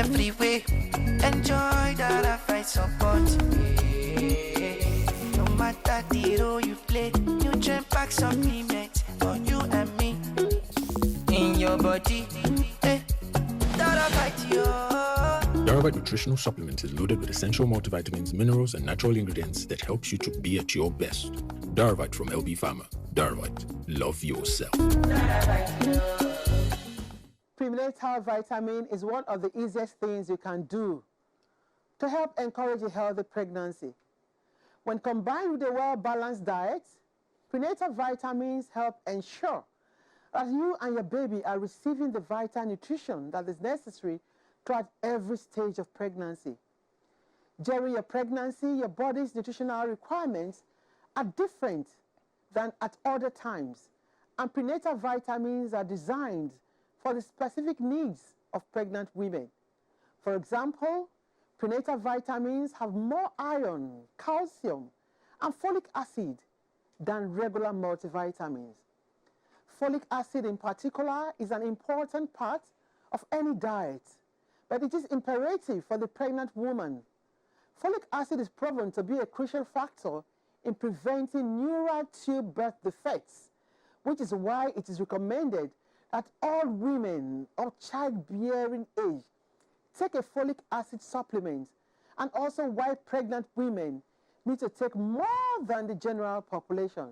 every way. Enjoy that I fight support. No matter the role you play, nutrient pack supplement for you and me. In your body, that I fight you. Darvite Nutritional Supplement is loaded with essential multivitamins, minerals, and natural ingredients that helps you to be at your best. Darvite from ELBE PHARMA. Darvite, love yourself. Prenatal vitamin is one of the easiest things you can do to help encourage a healthy pregnancy. When combined with a well-balanced diet, prenatal vitamins help ensure that you and your baby are receiving the vital nutrition that is necessary throughout every stage of pregnancy. During your pregnancy, your body's nutritional requirements are different than at other times, and prenatal vitamins are designed for the specific needs of pregnant women. For example, prenatal vitamins have more iron, calcium, and folic acid than regular multivitamins. Folic acid in particular is an important part of any diet, but it is imperative for the pregnant woman. Folic acid is proven to be a crucial factor in preventing neural tube birth defects, which is why it is recommended that all women of childbearing age take a folic acid supplement, and also why pregnant women need to take more than the general population.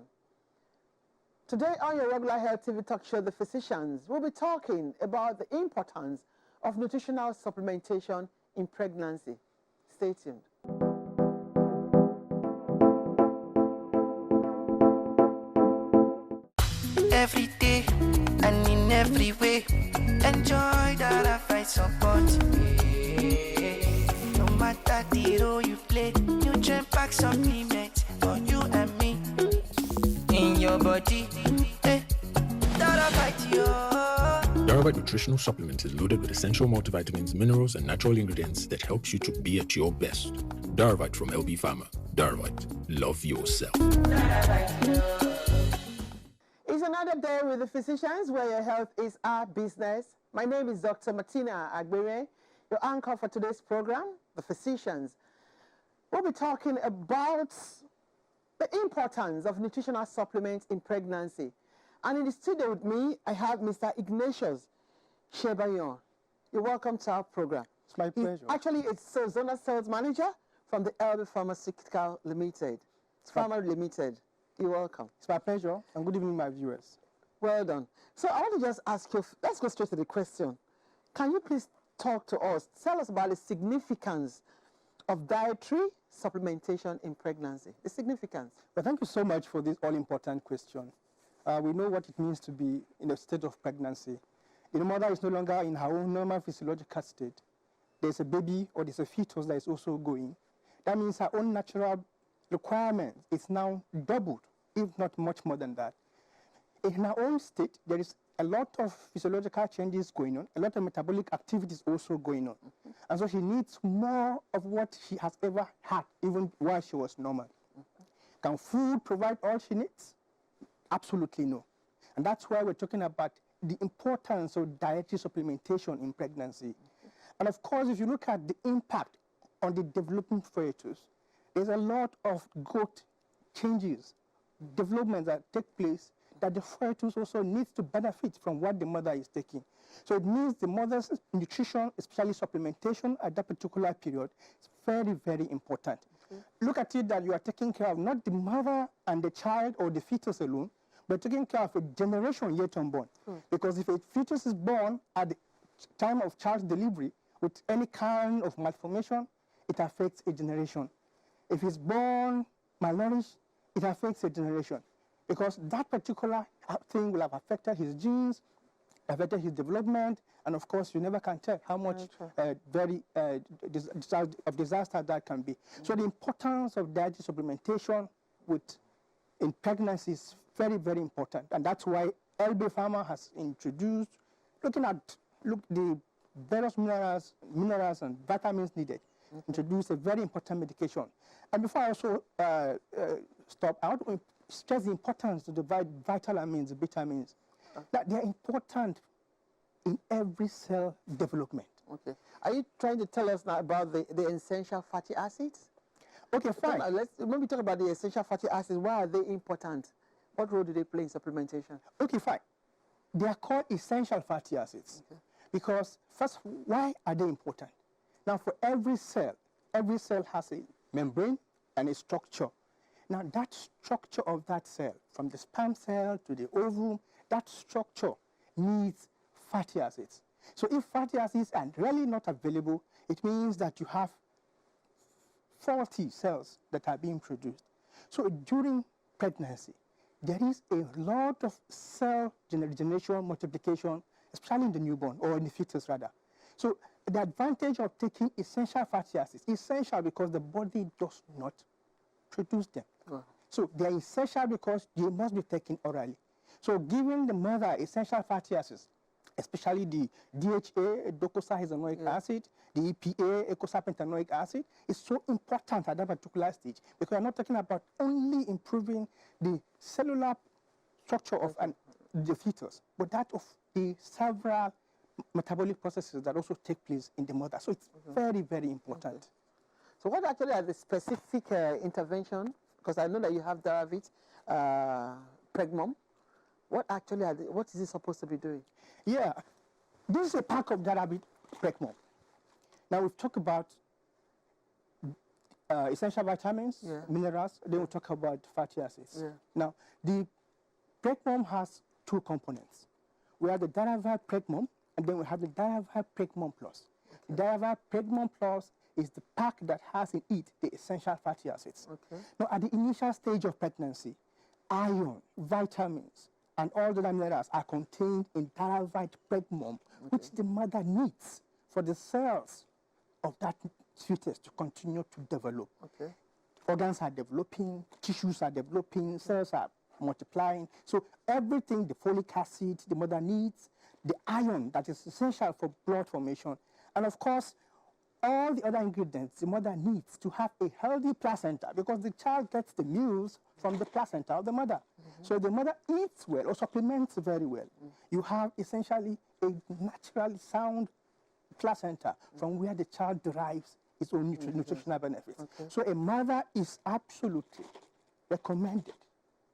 Today on your regular Health TV talk show, The Physicians, we'll be talking about the importance of nutritional supplementation in pregnancy. Stay tuned. Every day and in every way, enjoy that I fight support. No matter the role you play, nutrient pack supplement for you and me. In your body, that I fight you. Darvite Nutritional Supplement is loaded with essential multivitamins, minerals, and natural ingredients that helps you to be at your best. Darvite from ELBE PHARMA. Darvite, love yourself. It's another day with the Physicians, where your health is our business. My name is Dr. Martina Agbere, your anchor for today's program, The Physicians. We'll be talking about the importance of nutritional supplements in pregnancy. And in the studio with me, I have Mr. IGNATIUS SHEBAYAN. You're welcome to our program. It's my pleasure. Actually, it's a ZONAL sales manager from the ELBE Pharmaceutical Limited. It's Pharma Limited. You're welcome. It's my pleasure, and good evening, my viewers. Well done. So I want to just ask you, let's go straight to the question. Can you please talk to us, tell us about the significance of dietary supplementation in pregnancy? The significance. Well, thank you so much for this all-important question. We know what it means to be in a state of pregnancy. The mother is no longer in her own normal physiological state. There's a baby or there's a fetus that is also going. That means her own natural requirement is now doubled, if not much more than that. In her own state, there is a lot of physiological changes going on, a lot of metabolic activities also going on. And so she needs more of what she has ever had, even while she was normal. Can food provide all she needs? Absolutely no. And that's why we're talking about the importance of dietary supplementation in pregnancy. And of course, if you look at the impact on the developing fetus, there's a lot of growth changes, developments that take place that the fetus also needs to benefit from what the mother is taking. So it means the mother's nutrition, especially supplementation at that particular period, is very, very important. Look at it that you are taking care of not the mother and the child or the fetus alone, but taking care of a generation yet unborn. Because if a fetus is born at the time of child's delivery with any kind of malformation, it affects a generation. If he's born malnourished, it affects a generation, because that particular thing will have affected his genes, affected his development, and of course, you never can tell how much disaster that can be. So the importance of dietary supplementation in pregnancy is very, very important, and that's why ELBE PHARMA has introduced, looking at the various minerals and vitamins needed, introduce a very important medication. And before I also stop, I want to stress the importance of the vitamins, that they are important in every cell development. Okay. Are you trying to tell us now about the essential fatty acids? Okay, fine. When we talk about the essential fatty acids, why are they important? What role do they play in supplementation? Okay, fine. They are called essential fatty acids because, first, why are they important? Now, for every cell has a membrane and a structure. Now, that structure of that cell, from the sperm cell to the ovum, that structure needs fatty acids. So if fatty acids are really not available, it means that you have faulty cells that are being produced. So during pregnancy, there is a lot of cell generation, multiplication, especially in the newborn, or in the fetus rather. So the advantage of taking essential fatty acids is essential because the body does not produce them. So they are essential because they must be taken orally. So giving the mother essential fatty acids, especially the DHA, docosahexaenoic acid, the EPA, eicosapentaenoic acid, is so important at that particular stage because we're not talking about only improving the cellular structure of the fetus, but that of the several metabolic processes that also take place in the mother. So it's very, very important. So what actually are the specific intervention? Because I know that you have Daravit, Pregmom. What is it supposed to be doing? Yeah, this is a pack of Daravit Pregmom. Now we've talked about essential vitamins, minerals, then we'll talk about fatty acids. Now, the Pregmom has two components. We have the Daravit Pregmom, and then we have the Daravit Pregmom Plus. The Daravit Pregmom Plus is the pack that has in it the essential fatty acids. Now, at the initial stage of pregnancy, iron, vitamins, and all the minerals are contained in Daravit Pregmom, which the mother needs for the cells of that fetus to continue to develop. Organs are developing, tissues are developing, cells are multiplying. So everything, the folic acid the mother needs, the iron that is essential for blood formation, and of course, all the other ingredients the mother needs to have a healthy placenta, because the child gets the meals from the placenta of the mother. So the mother eats well or supplements very well. You have essentially a naturally sound placenta from where the child derives its own nutritional benefits. So a mother is absolutely recommended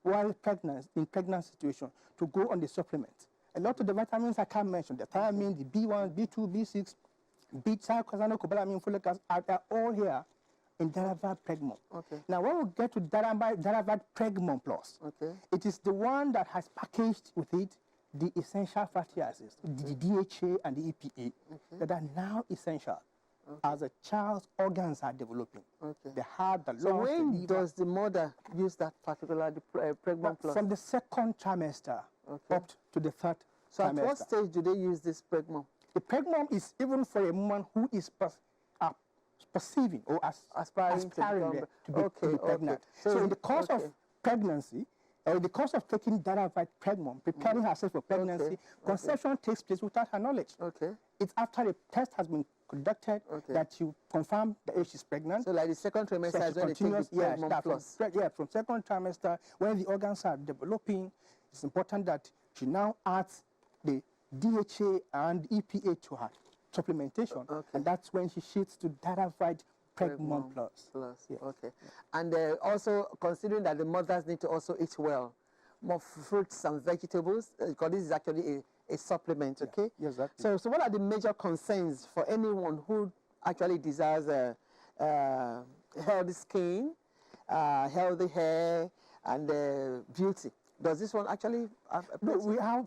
while pregnant, in pregnant situation, to go on the supplements. A lot of the vitamins I can't mention, the thiamine, the B1, B2, B6, beta-cosanocobalamine, folic acid, are all here in Daravit Pregmom. Now, when we get to Daravit Pregmom Plus, it is the one that has packaged with it the essential fatty acids, the DHA and the EPA, that are now essential as a child's organs are developing. The heart, the lungs, so when the liver. does the mother use that particular Pregmom Plus? From the second trimester up to the third trimester. So at what stage do they use this Pregmom? The Pregmom is even for a woman who is perceiving or aspiring to be pregnant. So in the course of pregnancy, or in the course of taking Daravit Pregmom, preparing herself for pregnancy, conception takes place without her knowledge. It's after a test has been conducted that you confirm that age is pregnant. So like the second trimester is when they take the Pregmom Plus. From second trimester, when the organs are developing, it's important that she now adds the DHA and EPA to her supplementation, and that's when she shifts to Daravit Pregmom Plus. And also considering that the mothers need to also eat well, more fruits and vegetables, because this is actually a supplement. So what are the major concerns for anyone who actually desires a healthy skin, healthy hair, and beauty? Does this one actually have a place? We have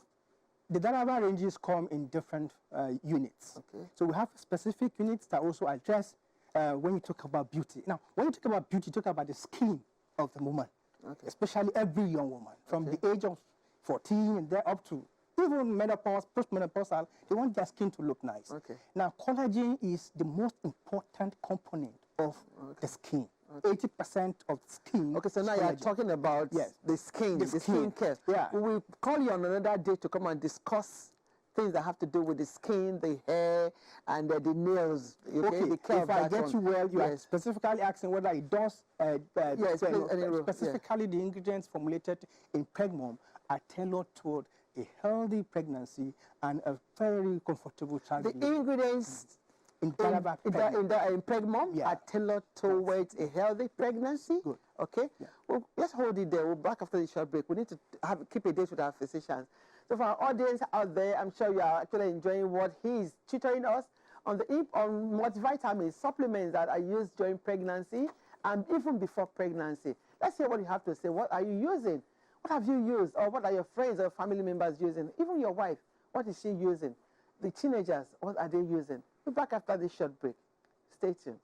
the Daravit ranges come in different units. So we have specific units that also address when you talk about beauty. Now, when you talk about beauty, you talk about the skin of the woman, especially every young woman, from the age of 14 and there up to even menopause, postmenopausal, they want their skin to look nice. Now, collagen is the most important component of the skin. 80% of skin. So now you're talking about the skin, the skin care. We will call you on another day to come and discuss things that have to do with the skin, the hair, and the nails. The care if I get you well, you are specifically asking whether it does, specifically the ingredients formulated in Pregmom are tailored toward a healthy pregnancy and a very comfortable child. The ingredients in PregMom are tailored towards a healthy pregnancy. Good. Okay? Yeah. Well, let's hold it there. We'll back after the short break. We need to keep a date with our physicians. So for our audience out there, I'm sure you are actually enjoying what he's tutoring us on multivitamins, supplements that are used during pregnancy and even before pregnancy. Let's hear what you have to say. What are you using? What have you used? Or what are your friends or family members using? Even your wife, what is she using? The teenagers, what are they using? We'll be back after this short break. Stay tuned.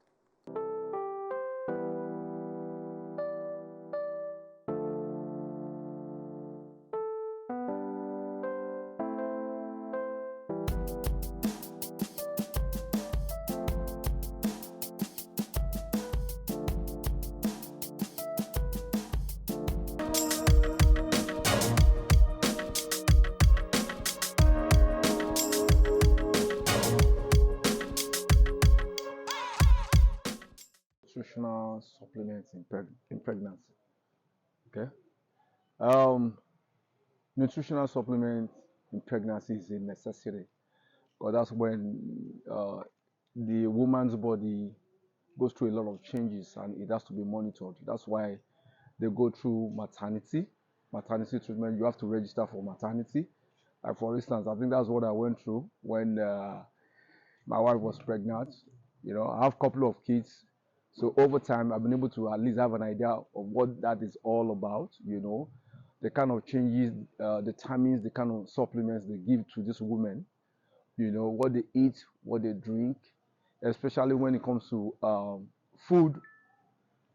Nutritional supplements in pregnancy. Okay. Nutritional supplements in pregnancy is a necessity, because that's when the woman's body goes through a lot of changes and it has to be monitored. That's why they go through maternity treatment. You have to register for maternity. Like for instance, I think that's what I went through when my wife was pregnant. You know, I have a couple of kids. So over time, I've been able to at least have an idea of what that is all about, you know, the kind of changes, the timings, the kind of supplements they give to these women, you know, what they eat, what they drink, especially when it comes to food,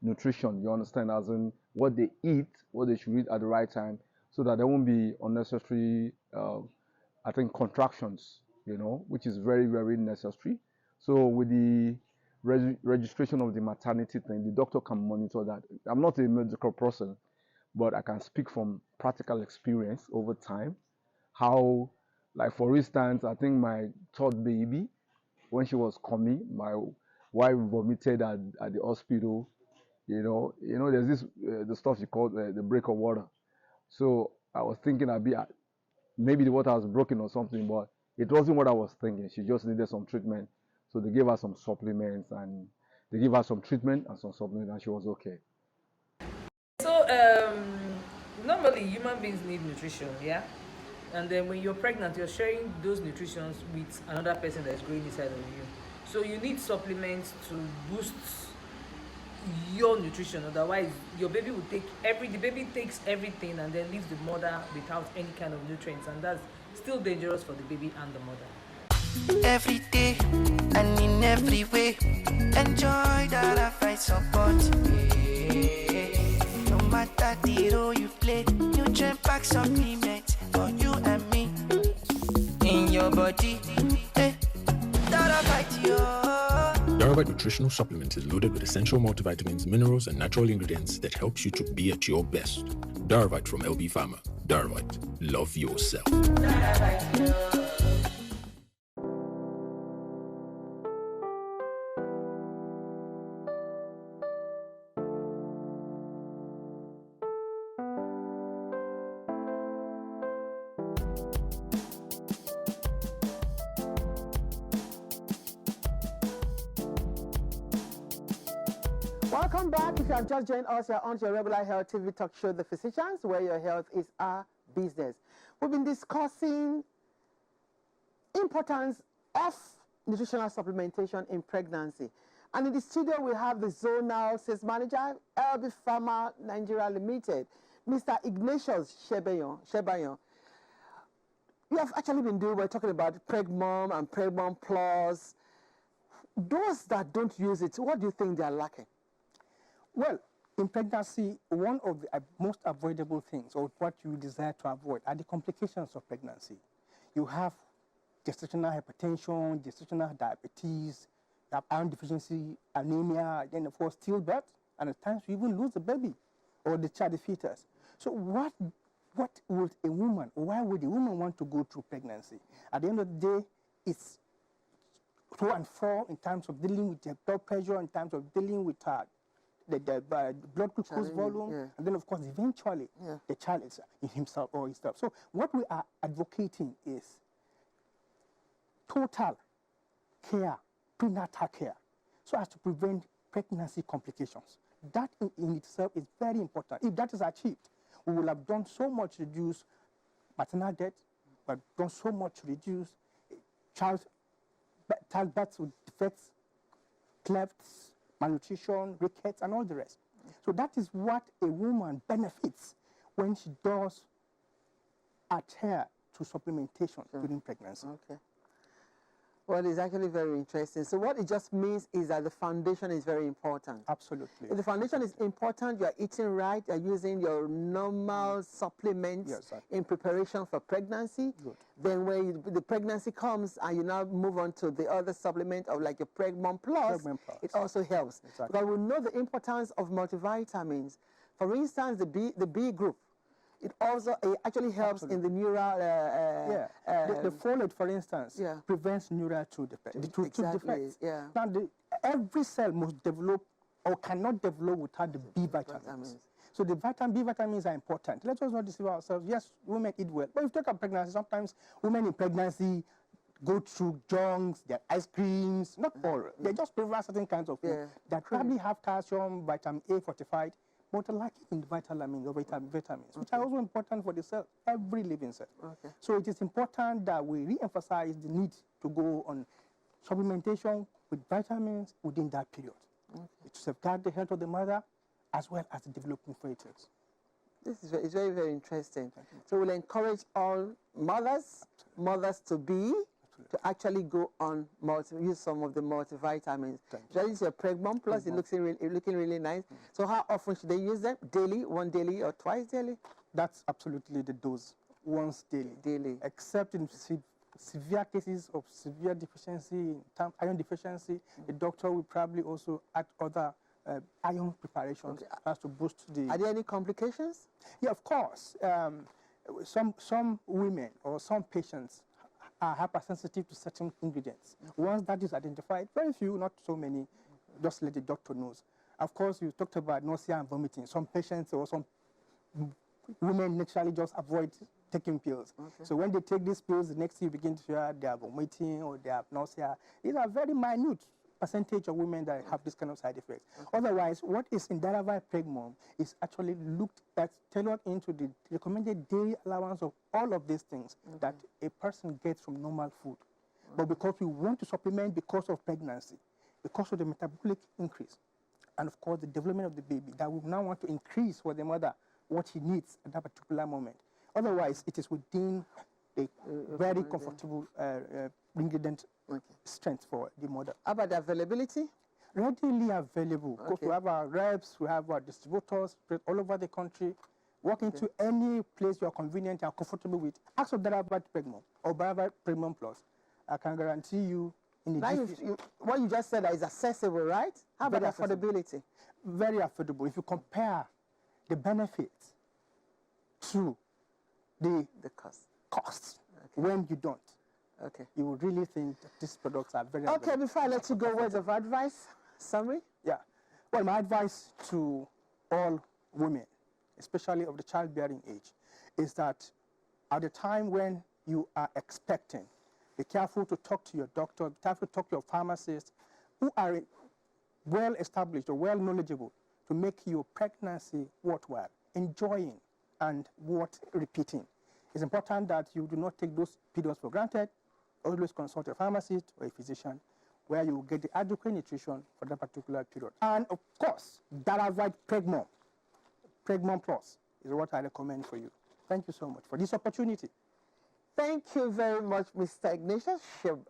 nutrition, you understand, as in what they eat, what they should eat at the right time, so that there won't be unnecessary, I think, contractions, you know, which is very, very necessary. So with the registration of the maternity thing, the doctor can monitor that. I'm not a medical person, but I can speak from practical experience over time. How, like for instance, I think my third baby, when she was coming, my wife vomited at the hospital. You know, there's this the stuff you call the break of water. So I was thinking maybe the water was broken or something, but it wasn't what I was thinking. She just needed some treatment. So they gave her some supplements and they gave her some treatment and some supplements, and she was okay. So normally human beings need nutrition, yeah? And then when you're pregnant, you're sharing those nutritions with another person that's growing inside of you. So you need supplements to boost your nutrition. Otherwise, your baby will the baby takes everything and then leaves the mother without any kind of nutrients, and that's still dangerous for the baby and the mother. Every day and in every way, enjoy that I find support. No matter the role you play, nutrient pack supplements for you and me. In your body, that I fight you. Darvite Nutritional Supplement is loaded with essential multivitamins, minerals, and natural ingredients that helps you to be at your best. Darvite from ELBE PHARMA. Darvite. Love yourself. Welcome back. If you have just joined us, you're on your regular health TV talk show, The Physicians, where your health is our business. We've been discussing importance of nutritional supplementation in pregnancy. And in the studio, we have the ZONAL sales manager, ELBE PHARMA Nigeria Limited, Mr. IGNATIUS SHEBAYAN. You have actually we're talking about PregMom and PregMom Plus. Those that don't use it, what do you think they are lacking? Well, in pregnancy, one of the most avoidable things, or what you desire to avoid, are the complications of pregnancy. You have gestational hypertension, gestational diabetes, you have iron deficiency, anemia, then of course stillbirth, and at times you even lose the baby or the child, the fetus. So what would a woman, or why would a woman want to go through pregnancy? At the end of the day, it's to and fro in terms of dealing with their blood pressure, in terms of dealing with the blood glucose volume, and then of course eventually the child is himself or himself. So what we are advocating is total care, prenatal care, so as to prevent pregnancy complications. That in itself is very important. If that is achieved, we will have done so much to reduce maternal death, but done so much to reduce childbirth with defects, clefts, malnutrition, rickets, and all the rest. So that is what a woman benefits when she does adhere to supplementation during pregnancy. Okay. Well, it's actually very interesting. So what it just means is that the foundation is very important. Absolutely. If the foundation is important, you are eating right, you are using your normal supplements in preparation for pregnancy. Good. Then when the pregnancy comes and you now move on to the other supplement of like your Pregmon Plus, it also helps. Exactly. Because we know the importance of multivitamins. For instance, the B group. It also actually helps in the neural... the folate, for instance, prevents neural tooth defects. Now, every cell must develop or cannot develop without the B vitamins. So the B vitamins are important. Let us not deceive ourselves. Yes, women eat well. But if you take up pregnancy, sometimes women in pregnancy go through junks, their ice creams, not all. They just prefer certain kinds of food that probably have calcium, vitamin A fortified, but lacking in vitamins or vitamins, which are also important for the cell, every living cell. So it is important that we re-emphasize the need to go on supplementation with vitamins within that period to safeguard the health of the mother as well as the developing fetus. This is it's very, very interesting. So we'll encourage all mothers to be, to actually go on use some of the multivitamins. That is your Pregmon Plus. It looks looking really nice. So how often should they use them? Daily, one daily, or twice daily? That's absolutely the dose. Once daily. Daily. Except in severe cases of severe deficiency, iron deficiency, the doctor will probably also add other iron preparations as to boost the... Are there any complications? Yeah, of course. Some women or some patients are hypersensitive to certain ingredients. Once that is identified, very few, not so many, just let the doctor know. Of course, you talked about nausea and vomiting. Some patients or some women naturally just avoid taking pills. So when they take these pills, the next thing you begin to hear they are vomiting or they have nausea. These are very minute percentage of women that have this kind of side effects. Otherwise, what is in Daravi Pregmon is actually looked at, tailored into the recommended daily allowance of all of these things that a person gets from normal food. But because we want to supplement because of pregnancy, because of the metabolic increase, and of course the development of the baby, that we now want to increase for the mother what she needs at that particular moment. Otherwise, it is within a very comfortable ingredient strength for the mother. How about the availability? Readily available. Because we have our reps, we have our distributors spread all over the country. Walk into any place you are convenient and comfortable with. Ask for Daravi Pregmon or Daravi Pregmon Plus. I can guarantee you in the what you just said is accessible, right? How about affordability? Very affordable. If you compare the benefits to the costs when you don't, you will really think that these products are very available. Before I let you go, words of advice, summary? Yeah. Well, my advice to all women, especially of the childbearing age, is that at the time when you are expecting, be careful to talk to your doctor, be careful to talk to your pharmacist, who are well established or well knowledgeable to make your pregnancy worthwhile, enjoying, and worth repeating. It's important that you do not take those periods for granted. Always consult a pharmacist or a physician where you will get the adequate nutrition for that particular period. And of course, Daravi Pregmon Plus is what I recommend for you. Thank you so much for this opportunity. Thank you very much, Mr. Ignatius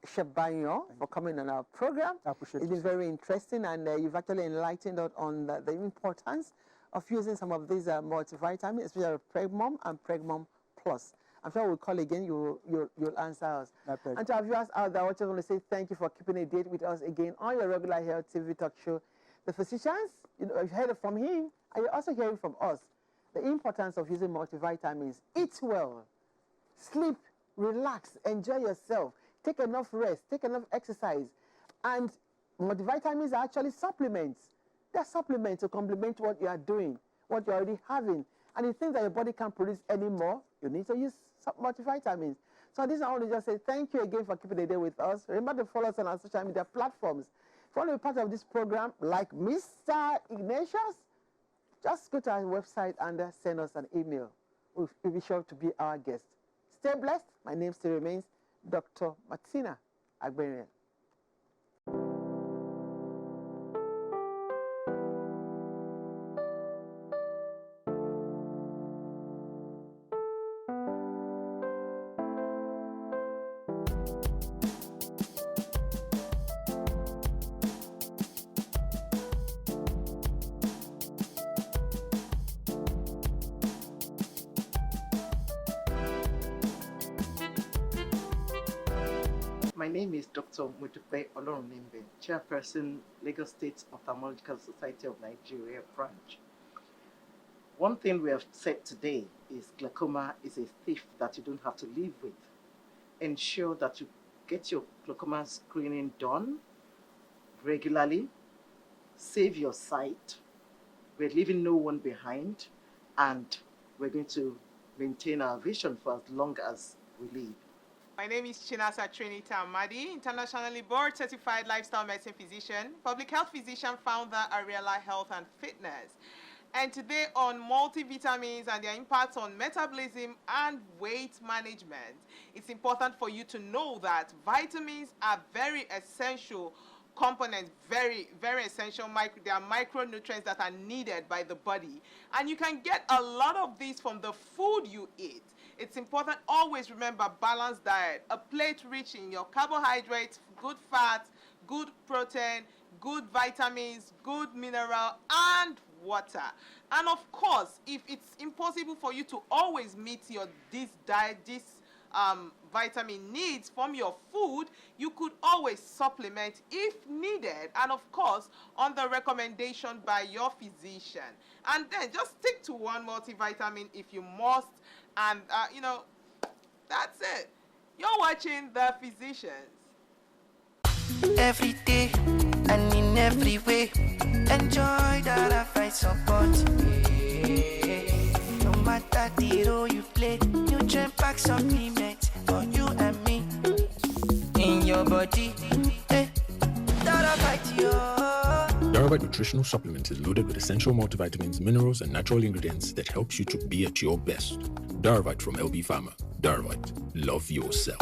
Shebayan, for coming on our program. I appreciate it. It's been very interesting, and you've actually enlightened us on the importance of using some of these multivitamins, especially Pregmon and Pregmon Plus. I'm sure we'll call again, you'll answer us. And to our viewers out there, I just want to say thank you for keeping a date with us again on your regular Health TV talk show. The physicians, you've heard it from him, and you're also hearing from us the importance of using multivitamins. Eat well, sleep, relax, enjoy yourself, take enough rest, take enough exercise. And multivitamins are actually supplements. They're supplements to complement what you are doing, what you're already having. And the things that your body can't produce anymore, you need to use multivitamins. So this I want to just say thank you again for keeping the day with us. Remember to follow us on our social media platforms. If you want to be part of this program, like Mr. Ignatius, just go to our website and send us an email. We'll be sure to be our guest. Stay blessed. My name still remains Dr. Martina Agberian. My name is Dr. Mudupe Olorunimbe, Chairperson, Lagos State Ophthalmological Society of Nigeria branch. One thing we have said today is glaucoma is a thief that you don't have to live with. Ensure that you get your glaucoma screening done regularly. Save your sight. We're leaving no one behind, and we're going to maintain our vision for as long as we live. My name is Chinasa Trinita Amadi, internationally board certified lifestyle medicine physician, public health physician, founder, Ariella Health and Fitness. And today on multivitamins and their impact on metabolism and weight management, it's important for you to know that vitamins are very essential components, very, very essential. They are micronutrients that are needed by the body. And you can get a lot of these from the food you eat. It's important, always remember balanced diet, a plate rich in your carbohydrates, good fats, good protein, good vitamins, good mineral, and water. And of course, if it's impossible for you to always meet this vitamin needs from your food, you could always supplement if needed, and of course on the recommendation by your physician. And then just stick to one multivitamin if you must, and that's it. You're watching The Physicians. Every day and in every way, enjoy that I find support. No matter the role you play, nutrient pack supplement for you and me. In your body, that I fight you. Darvite Nutritional Supplement is loaded with essential multivitamins, minerals, and natural ingredients that helps you to be at your best. Darvite from ELBE PHARMA. Darvite, love yourself.